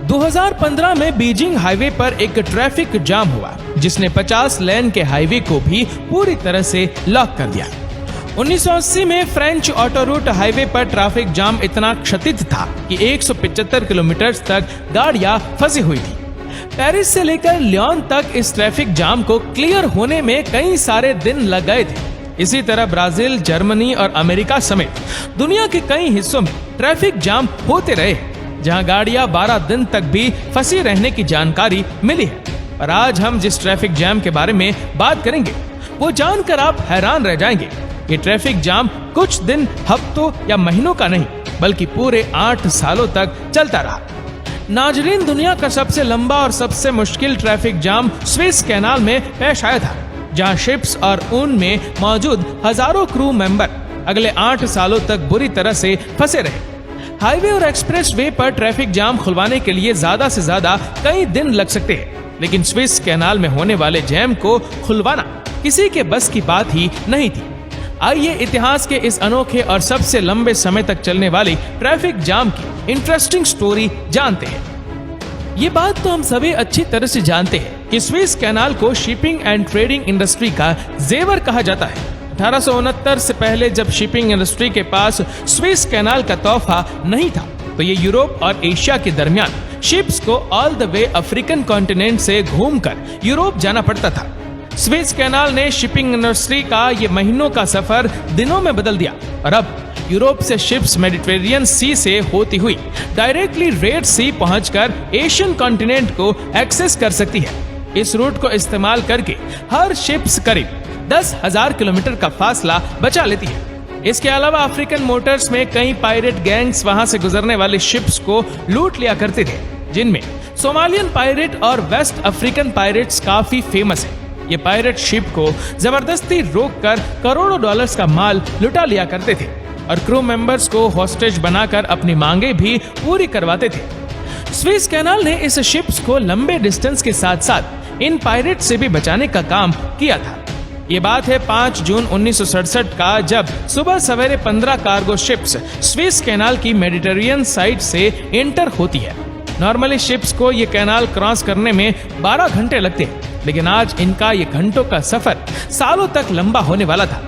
2015 में Beijing highway पर एक ट्रैफिक जाम हुआ जिसने 50 लेन के हाईवे को भी पूरी तरह से लॉक कर दिया। 1980 में फ्रेंच ऑटो रूट हाईवे पर ट्रैफिक जाम इतना क्षतित था कि 175 किलोमीटर तक गाड़ियां फंसी हुई थी। पेरिस से लेकर लियोन तक इस ट्रैफिक जाम को क्लियर होने में कई सारे दिन लग गए थे। इसी तरह ब्राजील, जर्मनी और अमेरिका समेत दुनिया के कई हिस्सों में ट्रैफिक जाम होते रहे, जहां गाड़ियां 12 दिन तक भी फंसी रहने की जानकारी मिली है। और आज हम जिस ट्रैफिक जाम के बारे में बात करेंगे वो जानकर आप हैरान रह जाएंगे। ये ट्रैफिक जाम कुछ दिन, हफ्तों या महीनों का नहीं बल्कि पूरे 8 सालों तक चलता रहा। नाजरीन, दुनिया का सबसे लंबा और सबसे मुश्किल ट्रैफिक जाम स्विस कैनाल में पेश आया था, जहां शिप्स और उनमें मौजूद हजारों क्रू मेंबर अगले 8 सालों तक बुरी तरह से फंसे रहे। हाईवे और एक्सप्रेस वे पर ट्रैफिक जाम खुलवाने के लिए ज्यादा से ज्यादा कई दिन लग सकते हैं, लेकिन स्विस कैनाल में होने वाले जैम को खुलवाना किसी के बस की बात ही नहीं थी। आइए इतिहास के इस अनोखे और सबसे लंबे समय तक चलने वाली ट्रैफिक जाम की इंटरेस्टिंग स्टोरी जानते हैं। ये बात तो हम सभी अच्छी तरह से जानते हैं कि स्विस कैनाल को शिपिंग एंड ट्रेडिंग इंडस्ट्री का जेवर कहा जाता है। 1869 से पहले जब शिपिंग इंडस्ट्री के पास स्विस कैनाल का तोहफा नहीं था, तो ये यूरोप और एशिया के दरमियान शिप्स को all the way African continent से घूमकर यूरोप जाना पड़ता था। स्विस कैनाल ने शिपिंग इंडस्ट्री का ये महीनों का सफर दिनों में बदल दिया और अब यूरोप से शिप्स मेडिटेरेनियन सी से होती हुई डायरेक्टली रेड सी पहुंचकर एशियन कॉन्टिनेंट को एक्सेस कर सकती है। इस रूट को इस्तेमाल करके हर शिप्स करीब 10,000 किलोमीटर का फासला बचा लेती है। इसके अलावा अफ्रीकन मोटर्स में कई पायरेट गैंग्स वहां से गुजरने वाली शिप्स को लूट लिया करते थे, जिनमें सोमालियन पायरेट और वेस्ट अफ्रीकन पायरेट्स काफी फेमस है। ये पायरेट शिप को जबरदस्ती रोककर करोड़ों डॉलर्स का माल लुटा लिया करते थे और क्रू मेंबर्स को हॉस्टेज बनाकर अपनी मांगे भी पूरी करवाते थे। स्विस कैनाल ने इस शिप्स को लंबे डिस्टेंस के साथ साथ इन पायरेट से भी बचाने का काम किया था। ये बात है 5 जून 1967 का, जब सुबह सवेरे 15 कार्गो शिप्स स्विस कैनाल की मेडिटेरेनियन साइड से एंटर होती है। नॉर्मली शिप्स को ये कैनाल क्रॉस करने में 12 घंटे लगते हैं, लेकिन आज इनका ये घंटों का सफर सालों तक लंबा होने वाला था।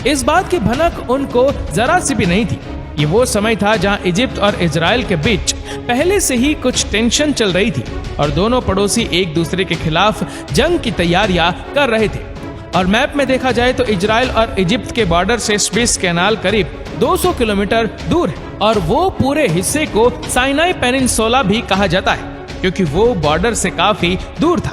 इस बात की भनक उनको जरा सी भी नहीं थी। ये वो समय था जहां इजिप्ट और इजराइल के बीच पहले से ही कुछ टेंशन चल रही थी और दोनों पड़ोसी एक दूसरे के खिलाफ जंग की तैयारियां कर रहे थे। और मैप में देखा जाए तो इजराइल और इजिप्ट के बॉर्डर से स्विस कैनाल करीब 200 किलोमीटर दूर है और वो पूरे हिस्से को साइनाई पेनिनसुला भी कहा जाता है, क्योंकि वो बॉर्डर से काफी दूर था।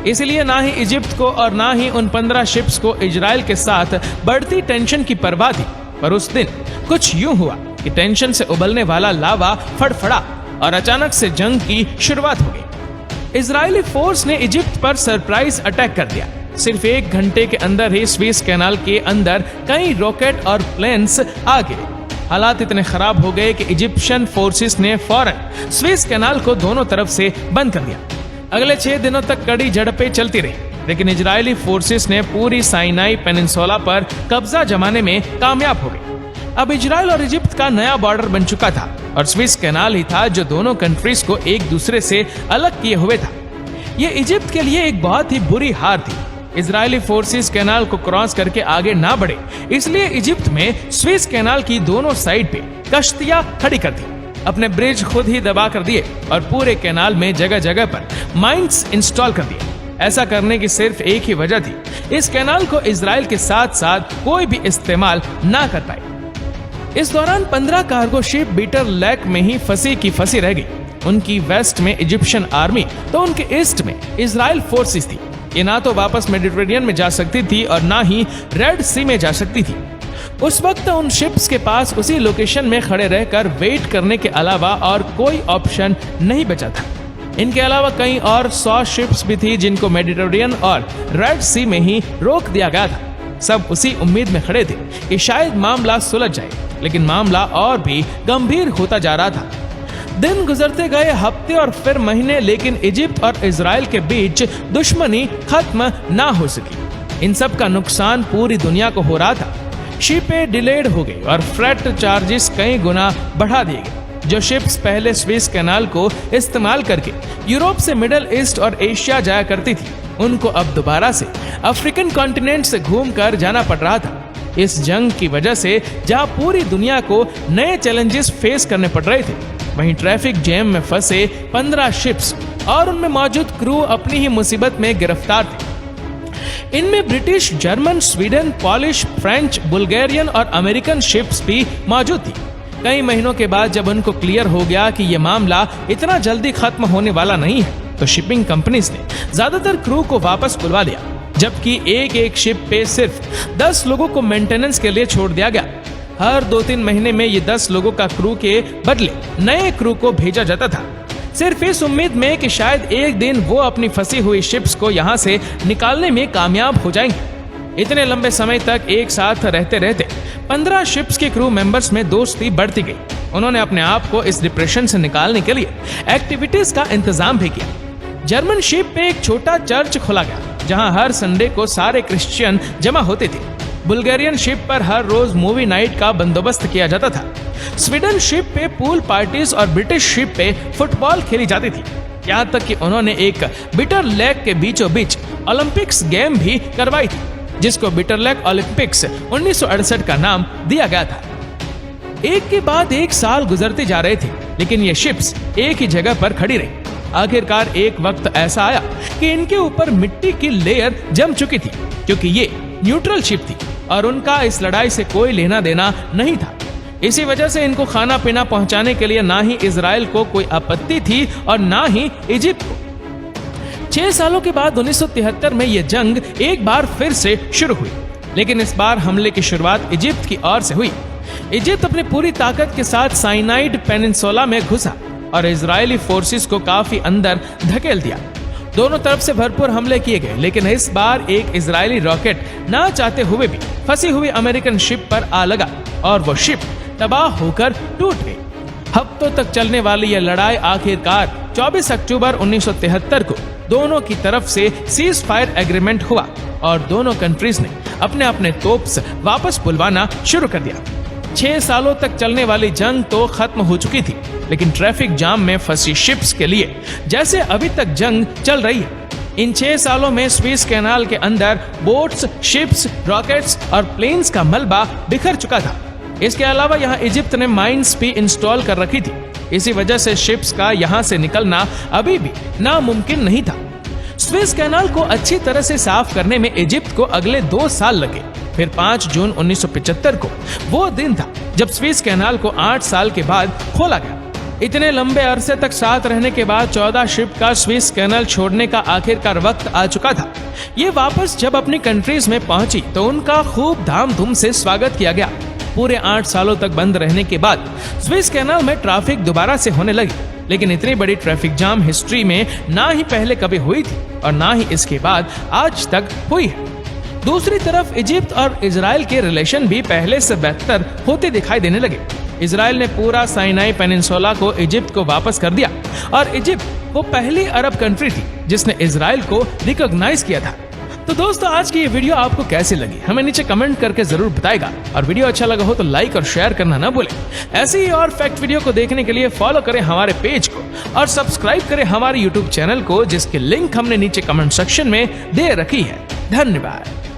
इसलिए ना ही इजिप्ट को और ना ही उन 15 शिप्स को इजराइल के साथ बढ़ती टेंशन की परवाह थी। पर उस दिन कुछ यूं हुआ कि टेंशन से उबलने वाला लावा फड़फड़ा और अचानक से जंग की शुरुआत हो गई। इजरायली फोर्स ने इजिप्ट पर सरप्राइज अटैक कर दिया। सिर्फ 1 घंटे के अंदर ही स्विस कैनाल के अंदर कई रॉकेट और प्लेन्स आ गए। हालात इतने खराब हो गए कि इजिप्शियन फोर्सेस ने फौरन स्विस कैनाल को दोनों तरफ से बंद कर दिया। अगले 6 दिनों तक कड़ी झड़पें चलती रही, लेकिन इजरायली फोर्सेस ने पूरी साइनाई पेनिनसुला पर कब्जा जमाने में कामयाब हो गए। अब इजराइल और इजिप्ट का नया बॉर्डर बन चुका था और स्विस कैनाल ही था जो दोनों कंट्रीज को एक दूसरे से अलग किए हुए था। ये इजिप्ट के लिए एक बहुत ही बुरी हार थी। इजरायली फोर्सेस कैनाल को क्रॉस करके आगे ना बढ़े, इसलिए इजिप्ट में स्विस कैनाल की दोनों साइड पे कश्तियां खड़ी कर दी, अपने ब्रिज खुद ही दबा कर दिए और पूरे कैनाल में जगह जगह पर माइंस इंस्टॉल कर दिए। ऐसा करने की सिर्फ एक ही वजह थी, इस कैनाल को इजराइल के साथ साथ कोई भी इस्तेमाल ना कर पाए। इस दौरान 15 कार्गो शिप बीटर लेक में ही फंसी की फंसी रह गई। उनकी वेस्ट में इजिप्शियन आर्मी तो उनके ईस्ट में इजराइल फोर्सेस थी। ये ना तो वापस मेडिटेरेनियन में जा सकती थी और ना ही रेड सी में जा सकती थी। उस वक्त उन शिप्स के पास उसी लोकेशन में खड़े रहकर वेट करने के अलावा और कोई ऑप्शन नहीं बचा था। इनके अलावा कई और 100 शिप्स भी थी जिनको मेडिटेरेनियन और रेड सी में ही रोक दिया गया था। सब उसी उम्मीद में खड़े थे कि शायद मामला सुलझ जाए, लेकिन मामला और भी गंभीर होता जा रहा था। दिन गुजरते गए, हफ्ते और फिर महीने, लेकिन इजिप्ट और इजराइल के बीच दुश्मनी खत्म ना हो सकी। इन सब का नुकसान पूरी दुनिया को हो रहा था। शिपें डिलेड हो गई और फ्रेट चार्जेस कई गुना बढ़ा दिए गए। जो शिप्स पहले स्विस कैनाल को इस्तेमाल करके यूरोप से मिडिल ईस्ट और एशिया जाया करती थी, उनको अब दोबारा से अफ्रीकन कॉन्टिनेंट से घूमकर जाना पड़ रहा था। इस जंग की वजह से जहां पूरी दुनिया को नए चैलेंजेस फेस करने पड़ रहे थे, वहीं ट्रैफिक जैम में फंसे 15 शिप्स और उनमें मौजूद क्रू अपनी ही मुसीबत में गिरफ्तार थे। इनमें British, German, Sweden, polish, French, Bulgarian और अमेरिकन शिप्स भी मौजूद थी। कई महीनों के बाद जब उनको क्लियर हो गया कि यह मामला इतना जल्दी खत्म होने वाला नहीं है, तो शिपिंग कंपनीज ने ज्यादातर क्रू को वापस बुलवा लिया, जबकि एक एक शिप पे सिर्फ 10 लोगों को मेंटेनेंस के लिए छोड़ दिया गया। हर 2-3 महीने में ये 10 लोगों का क्रू के बदले नए क्रू को भेजा जाता था, सिर्फ इस उम्मीद में कि शायद एक दिन वो अपनी फंसी हुई शिप्स को यहाँ से निकालने में कामयाब हो जाएंगे। इतने लंबे समय तक एक साथ रहते रहते 15 शिप्स के क्रू मेंबर्स में दोस्ती बढ़ती गई। उन्होंने अपने आप को इस डिप्रेशन से निकालने के लिए एक्टिविटीज का इंतजाम भी किया। जर्मन शिप पे एक छोटा चर्च खोला गया, जहां हर संडे को सारे क्रिश्चियन जमा होते थे। बुल्गारियन शिप पर हर रोज मूवी नाइट का बंदोबस्त किया जाता था। स्वीडन शिप पे पूल पार्टीज और ब्रिटिश शिप पे फुटबॉल खेली जाती थी। यहाँ तक कि उन्होंने एक बिटर लेक के बीचों बीच ओलंपिक्स गेम भी करवाई थी, जिसको बिटर लेक ओलंपिक्स 1968 का नाम दिया गया था। एक के बाद एक साल गुजरते जा रहे थे, लेकिन ये शिप्स एक ही जगह पर खड़ी रही। आखिरकार एक वक्त ऐसा आया कि इनके ऊपर मिट्टी की लेयर जम चुकी थी, क्योंकि ये न्यूट्रल शिप थी और उनका इस लड़ाई से कोई लेना देना नहीं था। इसी वजह से इनको खाना पीना पहुंचाने के लिए ना ही इजराइल को कोई आपत्ति थी और ना ही इजिप्ट को। 6 सालों के बाद 1973 में यह जंग एक बार फिर से शुरू हुई, लेकिन इस बार हमले की शुरुआत इजिप्ट की ओर से हुई। इजिप्ट अपनी पूरी ताकत के साथ साइनाइड पेनिनसुला में घुसा और इजरायली फोर्सेस को काफी अंदर धकेल दिया। दोनों तरफ से भरपूर हमले किए गए, लेकिन इस बार एक इजरायली रॉकेट ना चाहते हुए भी फंसी हुई अमेरिकन शिप पर आ लगा और वो शिप तबाह होकर टूट गई। हफ्तों तक चलने वाली यह लड़ाई आखिरकार 24 अक्टूबर 1973 को दोनों की तरफ से सीज फायर एग्रीमेंट हुआ और दोनों कंट्रीज ने अपने अपने तोप्स वापस बुलवाना शुरू कर दिया। 6 सालों तक चलने वाली जंग तो खत्म हो चुकी थी, लेकिन ट्रैफिक जाम में फंसी शिप्स के लिए जैसे अभी तक जंग चल रही है। इन 6 सालों में स्विस कैनाल के अंदर बोट्स, शिप्स, रॉकेट्स और प्लेन्स का मलबा बिखर चुका था। इसके अलावा यहाँ इजिप्ट ने माइंस भी इंस्टॉल कर रखी थी। इसी वजह से शिप्स का यहाँ से निकलना अभी भी नामुमकिन नहीं था। स्विस कैनाल को अच्छी तरह से साफ करने में इजिप्ट को अगले 2 साल लगे। फिर 5 जून 1975 को वो दिन था जब स्विस कैनाल को 8 साल के बाद खोला गया। इतने लंबे अरसे तक साथ रहने के बाद 14 शिप का स्विस कैनाल छोड़ने का आखिरकार वक्त आ चुका था। ये वापस जब अपनी कंट्रीज में पहुंची तो उनका खूब धामधूम से स्वागत किया गया। पूरे 8 सालों तक बंद रहने के बाद स्विस कैनाल में ट्रैफिक दोबारा से होने लगी, लेकिन इतनी बड़ी ट्रैफिक जाम हिस्ट्री में ना ही पहले कभी हुई थी और ना ही इसके बाद आज तक हुई है। दूसरी तरफ इजिप्ट और इजराइल के रिलेशन भी पहले से बेहतर होते दिखाई देने लगे। इजराइल ने पूरा साइनाई पेनिनसुला को इजिप्ट को वापस कर दिया और इजिप्ट वो पहली अरब कंट्री थी जिसने इजराइल को रिकॉग्नाइज किया था। तो दोस्तों, आज की ये वीडियो आपको कैसी लगी हमें नीचे कमेंट करके जरूर बताएगा, और वीडियो अच्छा लगा हो तो लाइक और शेयर करना ना भूलें। ऐसे ही और फैक्ट वीडियो को देखने के लिए फॉलो करें हमारे पेज को और सब्सक्राइब करें हमारे यूट्यूब चैनल को, जिसकी लिंक हमने नीचे कमेंट सेक्शन में दे रखी है। धन्यवाद।